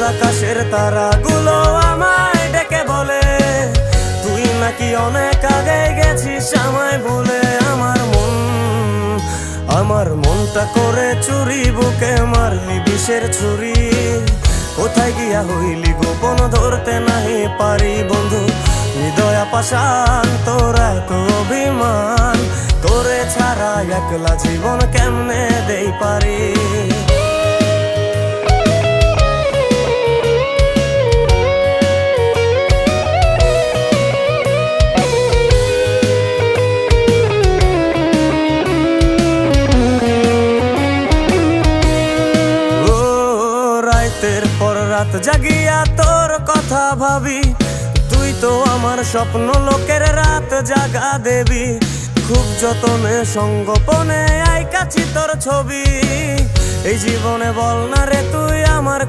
আকাশের তারাগুলো আমায় ডেকে বলে তুই নাকি অনেক আগে গেছিস আমায় বলে। আমার মনটা করে চুরি, বুকে মারলি বিষের ছুরি। কোথায় গিয়া হইলি গোপন ধরতে নাহি পারি বন্ধু। হৃদয় পাষাণ তোর এত অভিমান, তোরে ছাড়া একলা জীবন কেমনে দেই পারি। রাতের পর রাত জাগিয়া তোর কথা ভাবি, তুই তো আমার স্বপ্ন লোকের রাত জাগা দেবী। খুব যতনে সঙ্গোপনে আইকাছি তোর ছবি, এই জীবনে বল না রে তুই আমার